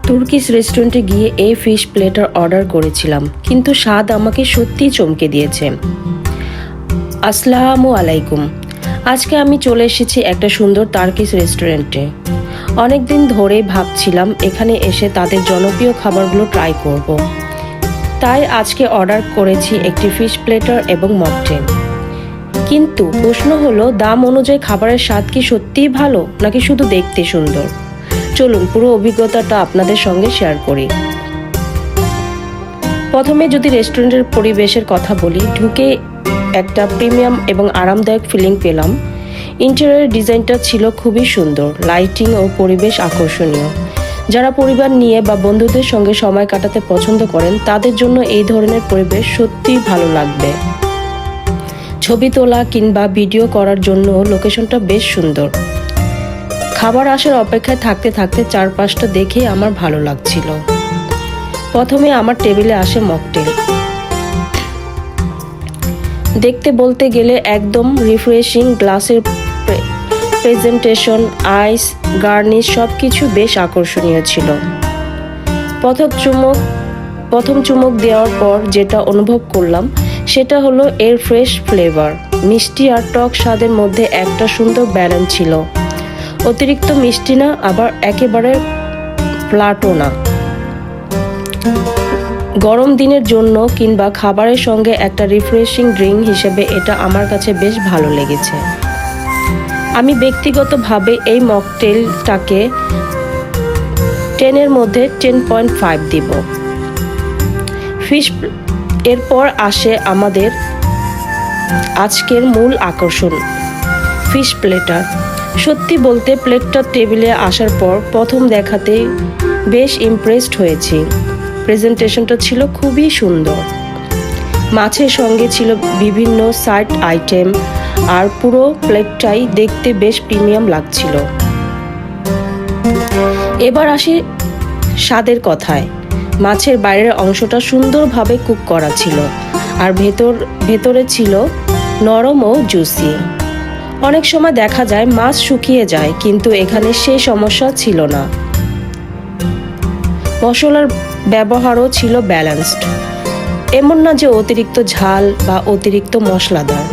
Turkish রেস্টুরেন্টে গিয়ে এই ফিশ প্লেটার অর্ডার করেছিলাম, কিন্তু স্বাদ আমাকে সত্যিই চমকে দিয়েছে। আসসালামু আলাইকুম। আজকে আমি চলে এসেছি একটা সুন্দর টার্কিশ রেস্টুরেন্টে। অনেকদিন ধরেই ভাবছিলাম এখানে এসে তাদের জনপ্রিয় খাবারগুলো ট্রাই করব। তাই আজকে অর্ডার করেছি একটি ফিশ প্লেটার এবং মকটেল। কিন্তু প্রশ্ন হলো, দাম অনুযায়ী খাবারের স্বাদ কি সত্যিই ভালো নাকি শুধু দেখতে সুন্দর? চলুন পুরো অভিজ্ঞতাটা আপনাদের সঙ্গে শেয়ার করি। প্রথমে যদি রেস্টুরেন্টের পরিবেশের কথা বলি, ঢুকে একটা প্রিমিয়াম এবং আরামদায়ক ফিলিং পেলাম। ইন্টেরিয়র ডিজাইনটা ছিল খুবই সুন্দর, লাইটিং ও পরিবেশ আকর্ষণীয়। যারা পরিবার নিয়ে বা বন্ধুদের সঙ্গে সময় কাটাতে পছন্দ করেন তাদের জন্য এই ধরনের পরিবেশ সত্যিই ভালো লাগবে। ছবি তোলা কিংবা ভিডিও করার জন্য লোকেশনটা বেশ সুন্দর। খাবার আসার অপেক্ষায় থাকতে থাকতে চারপাশটা দেখে আমার ভালো লাগছিল। প্রথমে আমার টেবিলে আসে মকটেল। দেখতে বলতে গেলে একদম রিফ্রেশিং, গ্লাসের প্রেজেন্টেশন, আইস, গার্নিশ সবকিছু বেশ আকর্ষণীয় ছিল। প্রথম চুমুক দেওয়ার পর যেটা অনুভব করলাম সেটা হলো এর ফ্রেশ ফ্লেভার। মিষ্টি আর টক স্বাদের মধ্যে একটা সুন্দর ব্যালেন্স ছিল। অতিরিক্ত মিষ্টি না, আবার একেবারে ফ্ল্যাটও না। গরম দিনের জন্য কিংবা খাবারের সঙ্গে একটা রিফ্রেশিং ড্রিঙ্ক হিসেবে এটা আমার কাছে বেশ ভালো লেগেছে। আমি ব্যক্তিগতভাবে এই মকটেলটাকে 10-এর মধ্যে 10.5 দিব। এরপর আসে আমাদের আজকের মূল আকর্ষণ, ফিশ প্লেটার। সত্যি বলতে প্লেটটা টেবিলে আসার পর প্রথম দেখাতেই বেশ ইমপ্রেসড হয়েছি। প্রেজেন্টেশনটা ছিল খুবই সুন্দর। মাছের সঙ্গে ছিল বিভিন্ন সাইড আইটেম, আর পুরো প্লেটটাই দেখতে বেশ প্রিমিয়াম লাগছিল। এবার আসি স্বাদের কথায়। মাছের বাইরের অংশটা সুন্দরভাবে কুক করা ছিল, আর ভেতরে ছিল নরম ও জুসি। অনেক সময় দেখা যায় মাছ শুকিয়ে যায়, কিন্তু এখানে সেই সমস্যা ছিল না। মশলার ব্যবহারও ছিল ব্যালেন্সড। এমন না যে অতিরিক্ত ঝাল বা অতিরিক্ত মশলাদার।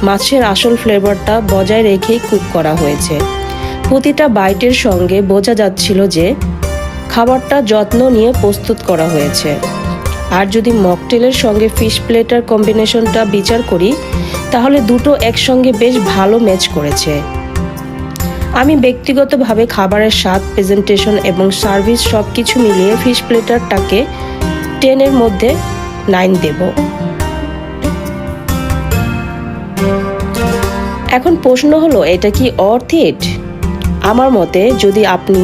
মাছের আসল ফ্লেভারটা বজায় রেখেই কুক করা হয়েছে। প্রতিটা বাইটের সঙ্গে বোঝা যাচ্ছিল যে খাবারটা যত্ন নিয়ে প্রস্তুত করা হয়েছে। আর যদি মকটেলের সঙ্গে ফিশ প্লেটার কম্বিনেশনটা বিচার করি, তাহলে দুটো একসঙ্গে বেশ ভালো ম্যাচ করেছে। আমি ব্যক্তিগতভাবে খাবারের স্বাদ, প্রেজেন্টেশন এবং সার্ভিস সবকিছু মিলিয়ে ফিশ প্লেটারটাকে 10-এর মধ্যে 9 দেব। এখন প্রশ্ন হলো, এটা কি অর্থ ইট? আমার মতে, যদি আপনি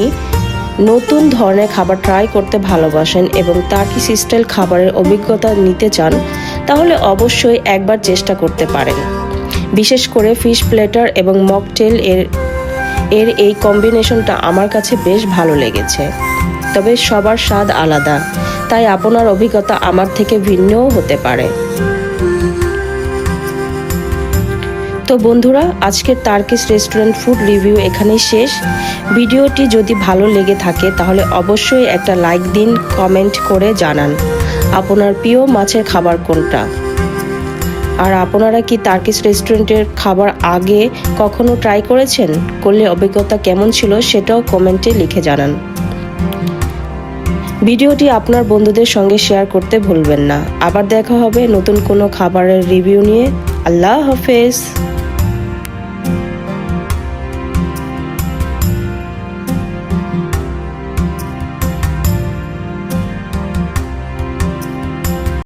নতুন ধরনের খাবার ট্রাই করতে ভালোবাসেন এবং টার্কিশ স্টাইল খাবারের অভিজ্ঞতা নিতে চান, তাহলে অবশ্যই একবার চেষ্টা করতে পারেন। বিশেষ করে ফিশ প্লেটার এবং মকটেল এর এই কম্বিনেশনটা আমার কাছে বেশ ভালো লেগেছে। তবে সবার স্বাদ আলাদা, তাই আপনার অভিজ্ঞতা আমার থেকে ভিন্নও হতে পারে। তো বন্ধুরা, আজকের টার্কিশ রেস্টুরেন্ট ফুড রিভিউ এখানেই শেষ। ভিডিওটি যদি ভালো লেগে থাকে তাহলে অবশ্যই একটা লাইক দিন, কমেন্ট করে জানান আপনার প্রিয় মাছের খাবার কোনটা। আর আপনারা কি টার্কিশ রেস্টুরেন্টের খাবার আগে কখনো ট্রাই করেছেন? করলে অভিজ্ঞতা কেমন ছিল সেটাও কমেন্টে লিখে জানান। ভিডিওটি আপনার বন্ধুদের সঙ্গে শেয়ার করতে ভুলবেন না। আবার দেখা হবে নতুন কোনো খাবারের রিভিউ নিয়ে। আল্লাহ হাফেজ।